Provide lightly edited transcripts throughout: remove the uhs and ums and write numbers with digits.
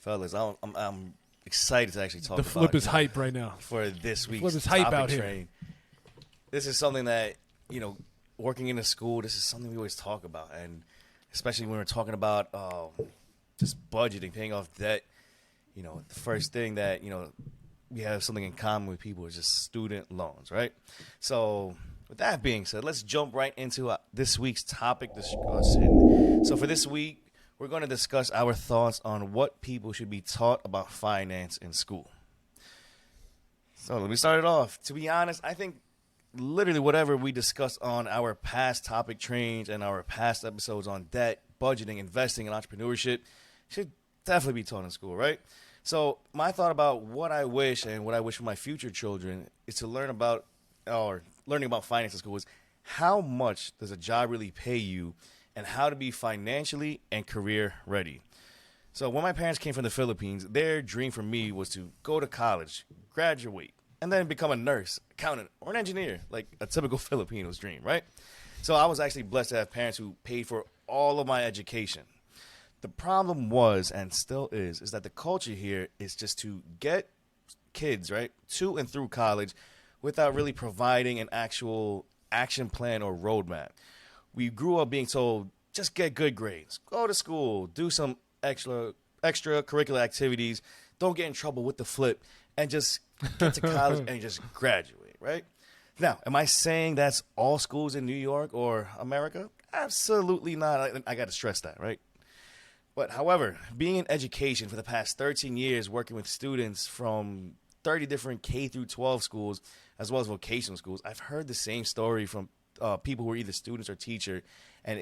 Fellas, I'm excited to actually talk The about flip is hype right now. for this week's flip is hype topic out here. train. This is something that, working in a school, this is something we always talk about. And especially when we're talking about just budgeting, paying off debt, the first thing that, we have something in common with people is just student loans, right? So with that being said, let's jump right into this week's topic discussion. So for this week, we're going to discuss our thoughts on what people should be taught about finance in school. So let me start it off. To be honest, I think literally whatever we discussed on our past topic trains and our past episodes on debt, budgeting, investing, and entrepreneurship should definitely be taught in school, right? So my thought about what I wish for my future children is to learning about finance in school is how much does a job really pay you and how to be financially and career ready. So when my parents came from the Philippines, their dream for me was to go to college, graduate, and then become a nurse, accountant, or an engineer, like a typical Filipino's dream, right? So I was actually blessed to have parents who paid for all of my education. The problem was, and still is that the culture here is just to get kids, right, to and through college without really providing an actual action plan or roadmap. We grew up being told, just get good grades, go to school, do some extracurricular activities, don't get in trouble with the flip, and just get to college and just graduate, right? Now, am I saying that's all schools in New York or America? Absolutely not. I got to stress that, right? But however, being in education for the past 13 years, working with students from 30 different K through 12 schools, as well as vocational schools, I've heard the same story from people who are either students or teacher, and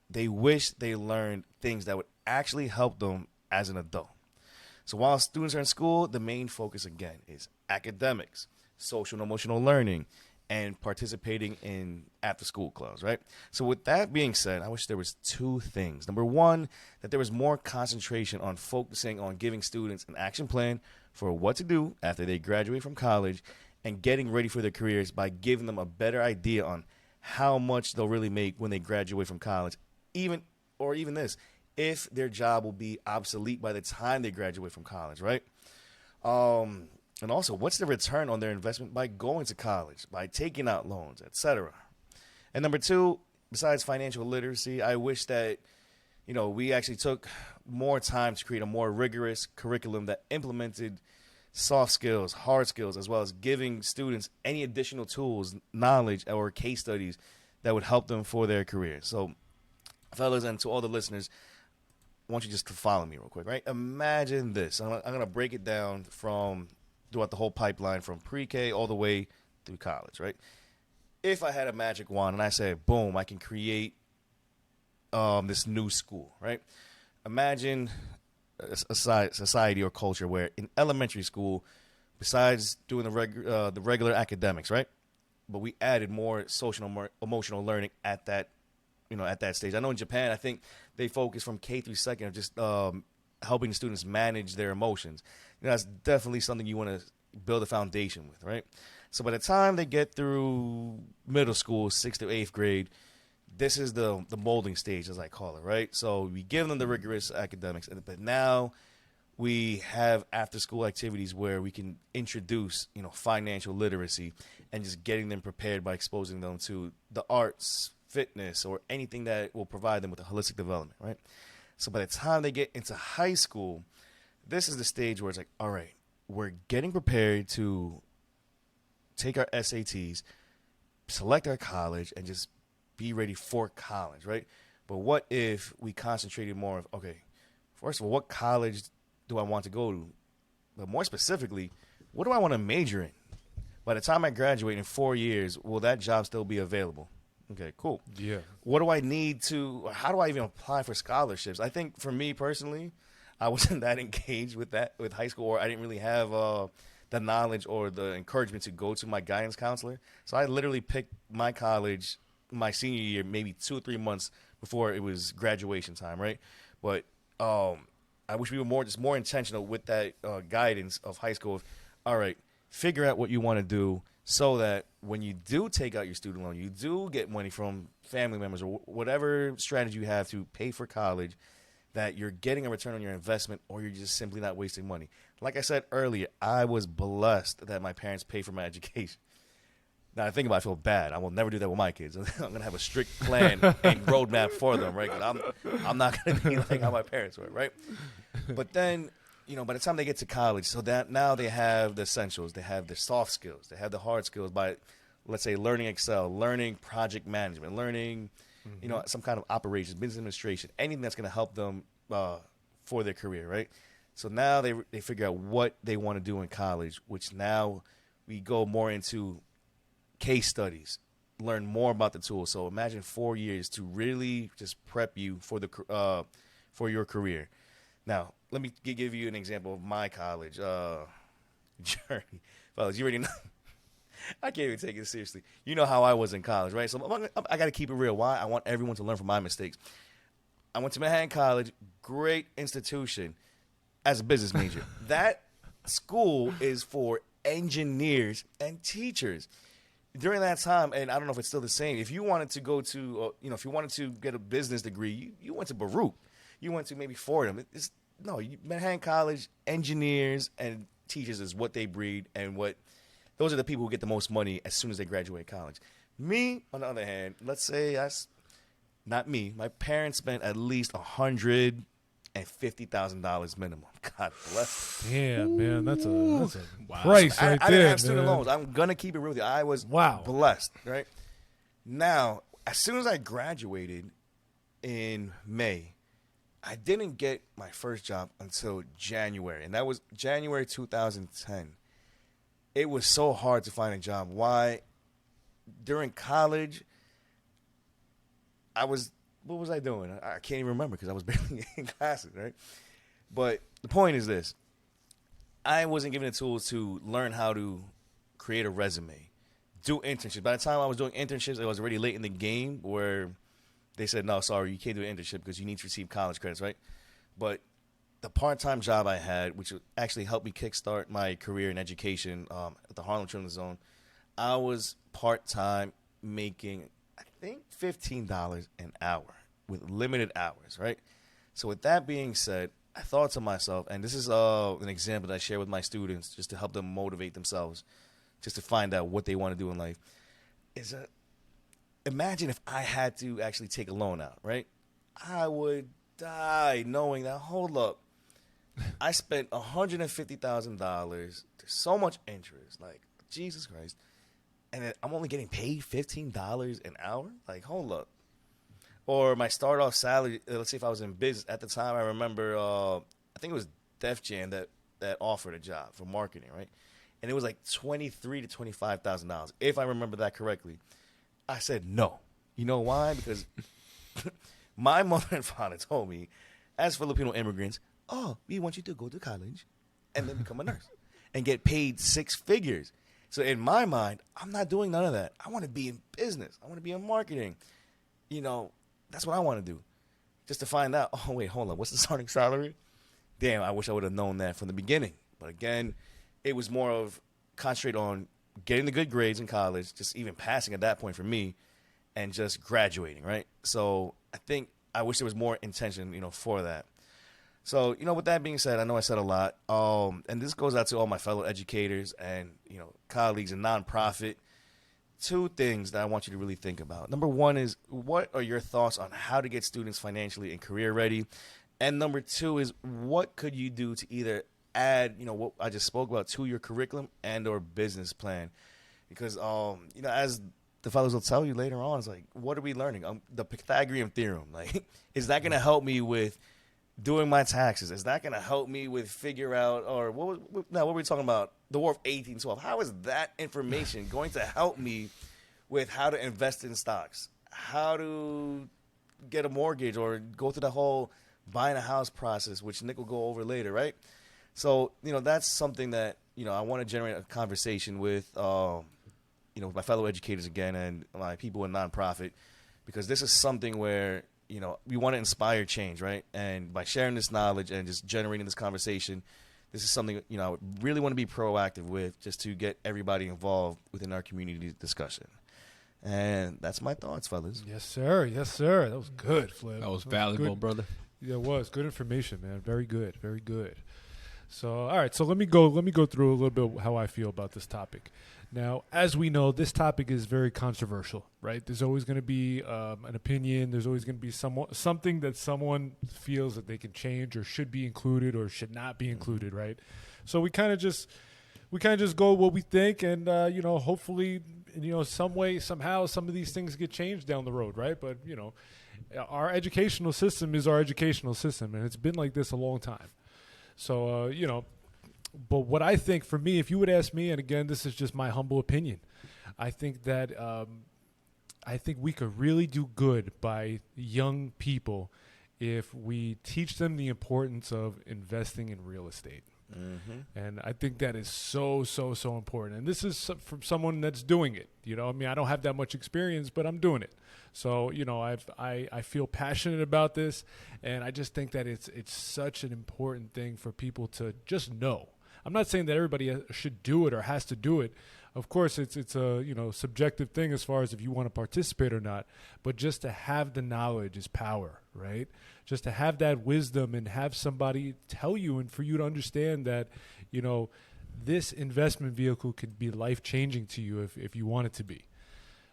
they wish they learned things that would actually help them as an adult. So while students are in school, the main focus again is academics, social and emotional learning, and participating in after-school clubs, right? So with that being said, I wish there was two things. Number one, that there was more concentration on focusing on giving students an action plan for what to do after they graduate from college and getting ready for their careers by giving them a better idea on how much they'll really make when they graduate from college, even this, if their job will be obsolete by the time they graduate from college, right? And also, what's the return on their investment by going to college, by taking out loans, etc. And number two, besides financial literacy, I wish that, we actually took more time to create a more rigorous curriculum that implemented soft skills, hard skills, as well as giving students any additional tools, knowledge, or case studies that would help them for their career. So, fellas, and to all the listeners, I want you just to follow me real quick, right? Imagine this. I'm going to break it down throughout the whole pipeline from pre-K all the way through college, right? If I had a magic wand and I said, boom, I can create this new school, right? Imagine a society or culture where in elementary school, besides doing the regular academics, right? But we added more social and more emotional learning at that stage. I know in Japan, I think they focus from K through second of just helping students manage their emotions. That's definitely something you want to build a foundation with, right? So by the time they get through middle school, 6th to 8th grade, this is the molding stage, as I call it, right? So we give them the rigorous academics, but now we have after-school activities where we can introduce, financial literacy and just getting them prepared by exposing them to the arts, fitness, or anything that will provide them with a holistic development, right? So by the time they get into high school, this is the stage where it's like, all right, we're getting prepared to take our SATs, select our college, and just be ready for college, right? But what if we concentrated more of, okay, first of all, what college do I want to go to? But more specifically, what do I want to major in? By the time I graduate in 4 years, will that job still be available? Okay, cool. Yeah. What do I need to, how do I even apply for scholarships? I think for me personally, I wasn't that engaged with high school, or I didn't really have the knowledge or the encouragement to go to my guidance counselor. So I literally picked my college my senior year, maybe 2 or 3 months before it was graduation time, right? But I wish we were more intentional with that guidance of high school. All right, figure out what you want to do so that when you do take out your student loan, you do get money from family members or whatever strategy you have to pay for college, that you're getting a return on your investment, or you're just simply not wasting money. Like I said earlier, I was blessed that my parents paid for my education. Now I think about it, I feel bad. I will never do that with my kids. I'm going to have a strict plan and roadmap for them, right? 'Cause I'm not going to be like how my parents were, right? But then, by the time they get to college, so that now they have the essentials. They have the soft skills. They have the hard skills by, let's say, learning Excel, learning project management, learning, some kind of operations, business administration, anything that's going to help them for their career, right? So now they figure out what they want to do in college, which now we go more into case studies, learn more about the tool. So imagine 4 years to really just prep you for your career. Now, let me give you an example of my college journey. Fellas, you already know. I can't even take it seriously. You know how I was in college, right? So I got to keep it real. Why? I want everyone to learn from my mistakes. I went to Manhattan College, great institution, as a business major. That school is for engineers and teachers. During that time, and I don't know if it's still the same, if you wanted to go to, if you wanted to get a business degree, you went to Baruch. You went to maybe Fordham. Manhattan College, engineers and teachers is what they breed, and those are the people who get the most money as soon as they graduate college. Me, on the other hand, let's say not me. My parents spent at least $150,000 minimum. God bless. Damn, man, that's a price right I there. didn't have student man. loans. I'm gonna keep it real with you. I was blessed, right? Now, as soon as I graduated in May, I didn't get my first job until January, and that was January 2010. It was so hard to find a job. Why? During college, what was I doing? I can't even remember because I was barely in classes, right? But the point is this. I wasn't given the tools to learn how to create a resume, do internships. By the time I was doing internships, I was already late in the game where they said, no, sorry, you can't do an internship because you need to receive college credits, right? But the part-time job I had, which actually helped me kickstart my career in education at the Harlem Children's Zone, I was part-time making, I think, $15 an hour with limited hours, right? So with that being said, I thought to myself, and this is an example that I share with my students just to help them motivate themselves, just to find out what they want to do in life, is imagine if I had to actually take a loan out, right? I would die knowing that, hold up, I spent $150,000. There's so much interest. Like, Jesus Christ. And then I'm only getting paid $15 an hour? Like, hold up. Or my start-off salary, let's say if I was in business. At the time, I remember, I think it was Def Jam that offered a job for marketing, right? And it was like $23,000 to $25,000, if I remember that correctly. I said no. You know why? Because my mother and father told me, as Filipino immigrants, we want you to go to college and then become a nurse and get paid six figures. So in my mind, I'm not doing none of that. I want to be in business. I want to be in marketing. That's what I want to do. Just to find out, oh, wait, hold on. What's the starting salary? Damn, I wish I would have known that from the beginning. But again, it was more of concentrate on getting the good grades in college, just even passing at that point for me, and just graduating, right? So I think I wish there was more intention, for that. So, with that being said, I know I said a lot. And this goes out to all my fellow educators and, colleagues in nonprofit. Two things that I want you to really think about. Number one is, what are your thoughts on how to get students financially and career ready? And number two is, what could you do to either add, what I just spoke about to your curriculum and or business plan? Because, as the fellows will tell you later on, it's like, what are we learning? The Pythagorean theorem. Like, is that going to help me with doing my taxes? Is that going to help me with figure out, or what were we talking about? The War of 1812. How is that information going to help me with how to invest in stocks, how to get a mortgage, or go through the whole buying a house process, which Nick will go over later, right? So, that's something that, I want to generate a conversation with, my fellow educators again and my people in nonprofit, because this is something where, we want to inspire change, right? And by sharing this knowledge and just generating this conversation, this is something, I would really want to be proactive with, just to get everybody involved within our community discussion. And that's my thoughts, fellas. Yes, sir. Yes, sir. That was good, Flip. That was valuable, brother. Yeah, it was good information, man. Very good, very good. So, all right. So let me go through a little bit how I feel about this topic. Now, as we know, this topic is very controversial, right? There's always going to be an opinion. There's always going to be something that someone feels that they can change or should be included or should not be included, right? So we kind of just go what we think, and hopefully, some way, somehow, some of these things get changed down the road, right? But our educational system is our educational system, and it's been like this a long time. So but what I think, for me, if you would ask me, and again, this is just my humble opinion, I think that we could really do good by young people if we teach them the importance of investing in real estate. Mm-hmm. And I think that is so important. And this is from someone that's doing it. I don't have that much experience, but I'm doing it. So, I feel passionate about this, and I just think that it's such an important thing for people to just know. I'm not saying that everybody should do it or has to do it. Of course, it's a subjective thing as far as if you want to participate or not. But just to have the knowledge is power, right? Just to have that wisdom and have somebody tell you, and for you to understand that, this investment vehicle could be life-changing to you if you want it to be.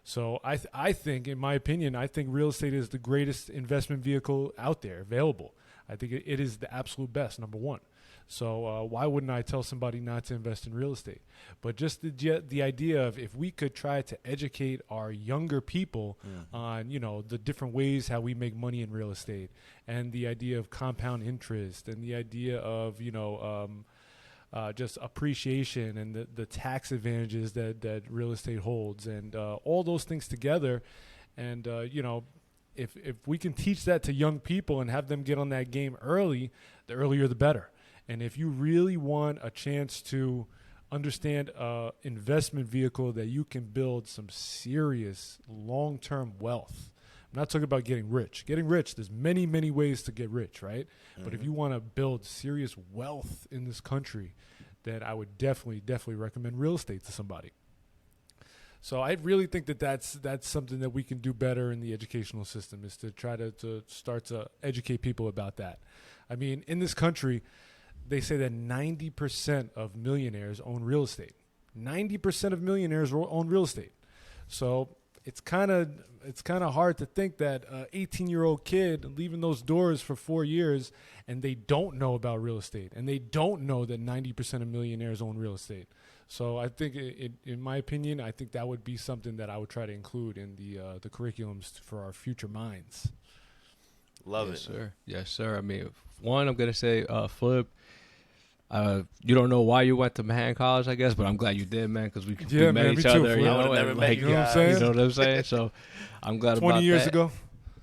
So I think, in my opinion, real estate is the greatest investment vehicle out there available. I think it is the absolute best, number one. So why wouldn't I tell somebody not to invest in real estate? But just the idea of, if we could try to educate our younger people on, the different ways how we make money in real estate, and the idea of compound interest, and the idea of, just appreciation, and the tax advantages that real estate holds, and all those things together. And, if we can teach that to young people and have them get on that game early, the earlier the better. And if you really want a chance to understand an investment vehicle that you can build some serious long-term wealth, I'm not talking about getting rich. Getting rich, there's many, many ways to get rich, right? Mm-hmm. But if you want to build serious wealth in this country, then I would definitely recommend real estate to somebody. So I really think that's something that we can do better in the educational system, is to try to start to educate people about that. I mean, in this country, they say that 90% of millionaires own real estate. 90% of millionaires own real estate. So it's kind of hard to think that an 18-year-old kid leaving those doors for 4 years and they don't know about real estate, and they don't know that 90% of millionaires own real estate. So I think, in my opinion, I think that would be something that I would try to include in the curriculums for our future minds. Love it, sir. Yes, sir. I mean, one, I'm gonna say, Flip. You don't know why you went to Manhattan College, I guess, but I'm glad you did, man, because we met each other. You know what I'm saying? You know what I'm saying? So I'm glad about that. 20 years ago.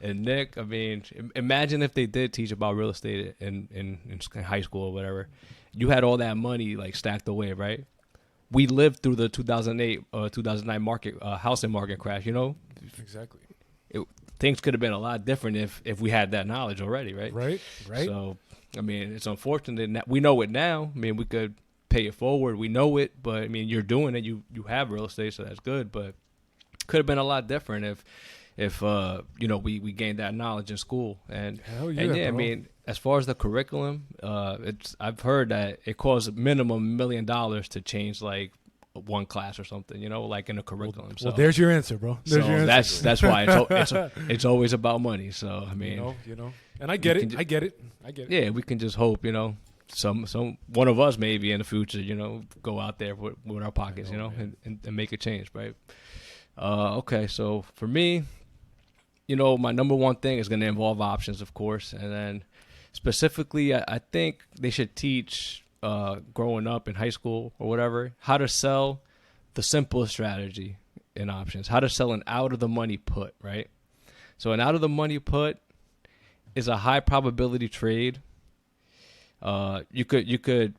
And Nick, I mean, imagine if they did teach about real estate in high school or whatever. You had all that money like stacked away, right? We lived through the 2008 2009 housing market crash. Exactly. Things could have been a lot different if we had that knowledge already, right? Right. So, I mean, it's unfortunate that we know it now. I mean, we could pay it forward. We know it, but I mean, you're doing it. You have real estate, so that's good. But could have been a lot different if we gained that knowledge in school. And hell yeah, and yeah, bro. I mean, as far as the curriculum, I've heard that it costs minimum $1 million to change like one class or something, like in a curriculum. Well, there's your answer, bro. There's your answer. That's why it's always about money. So I mean, and I get it. I get it. Yeah, we can just hope, some one of us maybe in the future, go out there with our pockets, and make a change, right? Okay, so for me, my number one thing is going to involve options, of course, and then specifically, I think they should teach growing up in high school or whatever how to sell the simplest strategy in options, how to sell an out of the money put, right? So an out of the money put is a high probability trade. You could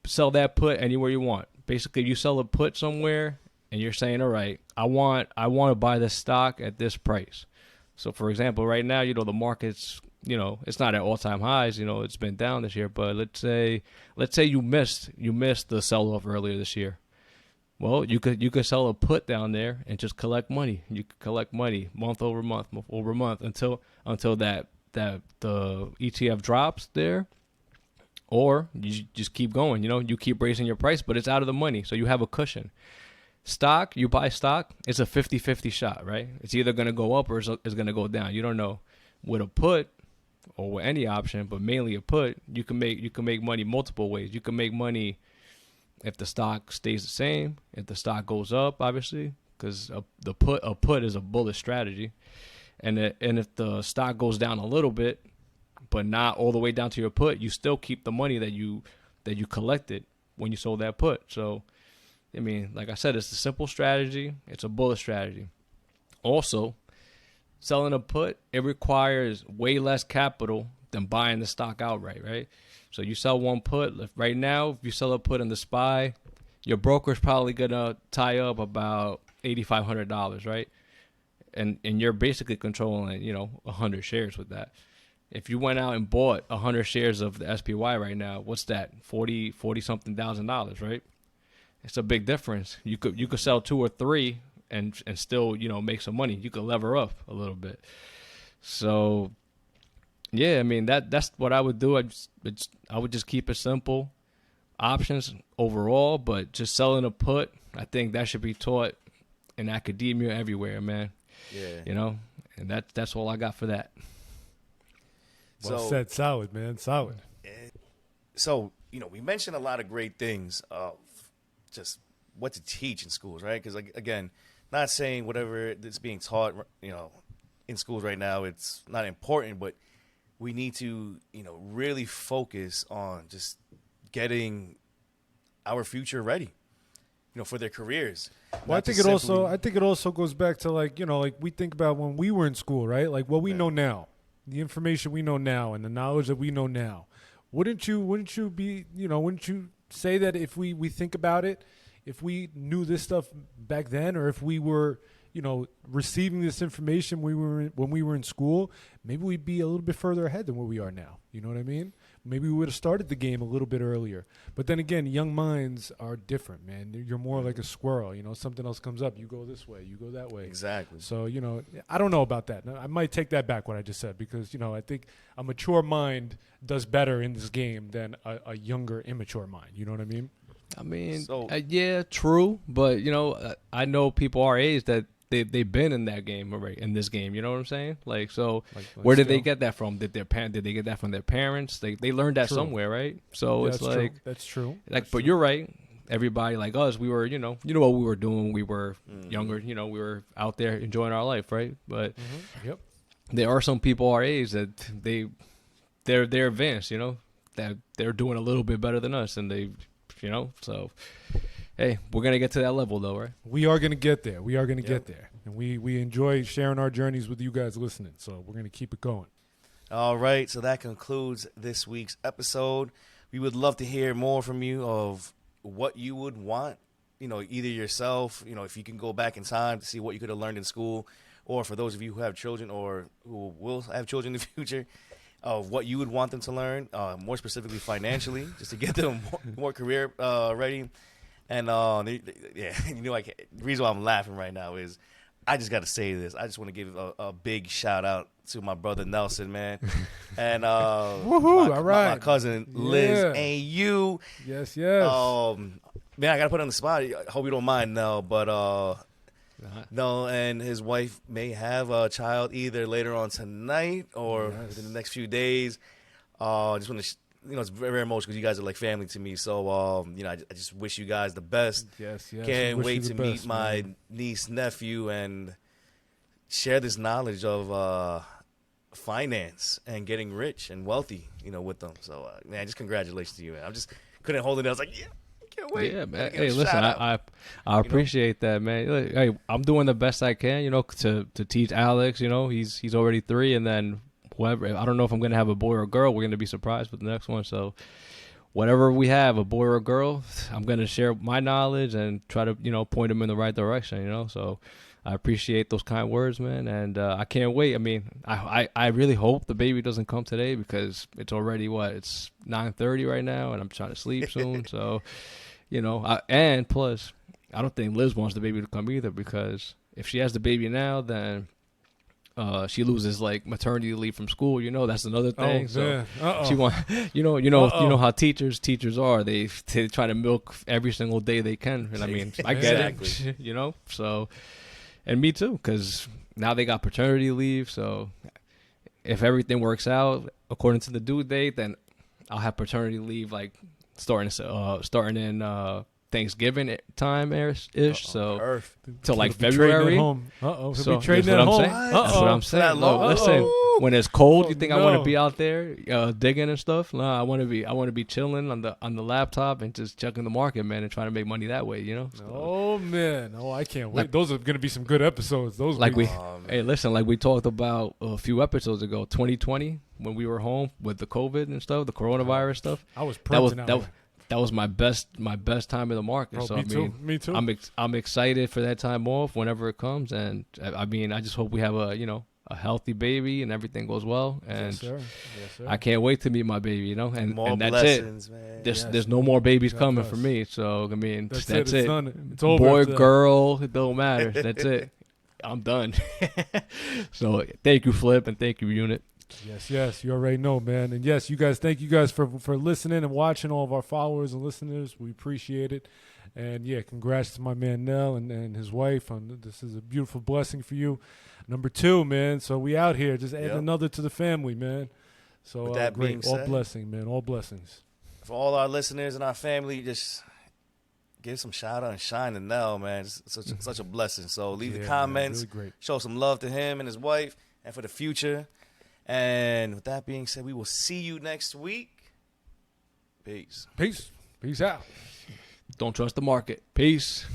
sell that put anywhere you want. Basically, you sell a put somewhere and you're saying, all right, I want to buy this stock at this price. So for example, right now, the market's, it's not at all-time highs, it's been down this year, but let's say you missed the sell-off earlier this year. Well, you could sell a put down there and just collect money. You could collect money month over month until that the ETF drops there, or you just keep going. You keep raising your price, but it's out of the money, so you have a cushion. Stock, you buy stock, it's a 50-50 shot, right? It's either going to go up or it's going to go down. You don't know. With a put or with any option, but mainly a put, you can make money multiple ways. You can make money if the stock stays the same, if the stock goes up, obviously, because a put is a bullish strategy, and if the stock goes down a little bit, but not all the way down to your put, you still keep the money that you collected when you sold that put. So, I mean, like I said, it's a simple strategy. It's a bullish strategy. Also, selling a put, it requires way less capital than buying the stock outright, right? So you sell one put. Right now, if you sell a put in the SPY, your broker's probably going to tie up about $8,500, right? And you're basically controlling, 100 shares with that. If you went out and bought 100 shares of the SPY right now, what's that? 40-something thousand dollars, right? It's a big difference. You could sell 2 or 3 and still, make some money. You could lever up a little bit. So, yeah, I mean, that's what I would do. I would just keep it simple. Options overall, but just selling a put, I think that should be taught in academia everywhere, man. Yeah. And that's all I got for that. Well said. Solid, man. Solid. So, we mentioned a lot of great things of just what to teach in schools, right? Because, again, not saying whatever that's being taught, in schools right now, it's not important, but we need to, really focus on just getting our future ready, for their careers. Well, I think it also goes back to like we think about when we were in school, right? Like what we know now, the information we know now, and the knowledge that we know now. Wouldn't you say that if we think about it, if we knew this stuff back then, or if we were, receiving this information when we were in school, maybe we'd be a little bit further ahead than where we are now. You know what I mean? Maybe we would have started the game a little bit earlier. But then again, young minds are different, man. You're more like a squirrel. Something else comes up, you go this way, you go that way. Exactly. So, I don't know about that. I might take that back, what I just said, because, I think a mature mind does better in this game than a younger, immature mind. You know what I mean? I mean, yeah, true. But, I know people our age that they've been in that game already, in this game. You know what I'm saying? Like, so where did they get that from? Did they get that from their parents? They learned that somewhere, right? So it's like, that's true. Like, but you're right. Everybody like us, we were, what we were doing when we were younger. We were out there enjoying our life, right? But Yep. There are some people our age that they're advanced. That they're doing a little bit better than us, and they, so. Hey, we're going to get to that level, though, right? We are going to get there. Get there. And we enjoy sharing our journeys with you guys listening, so we're going to keep it going. All right, so that concludes this week's episode. We would love to hear more from you of what you would want, either yourself, if you can go back in time to see what you could have learned in school, or for those of you who have children or who will have children in the future, of what you would want them to learn, more specifically financially, just to get them more career ready. And the reason why I'm laughing right now is I just got to say this. I just want to give a big shout out to my brother Nelson, man, and my cousin Liz and you. Yes. Man, I got to put on the spot. I hope you don't mind, Nell, but Nell and his wife may have a child either later on tonight or within the next few days. Just want to. It's very, very emotional because you guys are like family to me. So, I just wish you guys the best. Yes. Can't wait to meet my niece, nephew, and share this knowledge of finance and getting rich and wealthy, with them. So, man, just congratulations to you, man. I just couldn't hold it. I was like, I can't wait. Yeah, man. Hey, listen, I appreciate that, man. Look, hey, I'm doing the best I can, to teach Alex. He's already 3, and then whoever, I don't know if I'm going to have a boy or a girl. We're going to be surprised with the next one. So whatever we have, a boy or a girl, I'm going to share my knowledge and try to, point them in the right direction, So I appreciate those kind words, man. And I can't wait. I mean, I really hope the baby doesn't come today because it's already, it's 9:30 right now and I'm trying to sleep soon. So, and plus, I don't think Liz wants the baby to come either because if she has the baby now, then she loses like maternity leave from school. You know, that's another thing. So man. Uh-oh. she want, you know how teachers are. They try to milk every single day they can. And I mean, I get it. You know, so and me too, because now they got paternity leave. So if everything works out according to the due date, then I'll have paternity leave like starting in Thanksgiving time ish. So till like February. Uh-oh. So be trading at home. That's what I'm saying. No, listen, when it's cold, you think I want to be out there digging and stuff? No, I want to be chilling on the laptop and just checking the market, man, and trying to make money that way. You know? So, oh man, I can't wait. Those are gonna be some good episodes. Those like hey, listen, like we talked about a few episodes ago, 2020 when we were home with the COVID and stuff, the coronavirus stuff. I was printing that was my best time in the market. Bro, so me too. I'm excited for that time off whenever it comes, and I mean I just hope we have a healthy baby and everything goes well. And yes, sir. I can't wait to meet my baby. You know, and that's blessings, it. Man. There's no more babies coming for me. So I mean that's it. It's over. Boy, girl, it don't matter. That's it. I'm done. So thank you, Flip, and thank you, Unit. Yes, you already know, man. And yes, thank you guys for listening and watching, all of our followers and listeners. We appreciate it. And yeah, congrats to my man Nell and his wife. This is a beautiful blessing for you. Number 2, man. So we out here, just adding another to the family, man. So with that great, being all said, blessing, man, all blessings. For all our listeners and our family, just give some shout out and shine to Nell, man. It's such a blessing. So leave the comments, man, really great. Show some love to him and his wife, and for the future. And with that being said, we will see you next week. Peace. Peace out. Don't trust the market. Peace.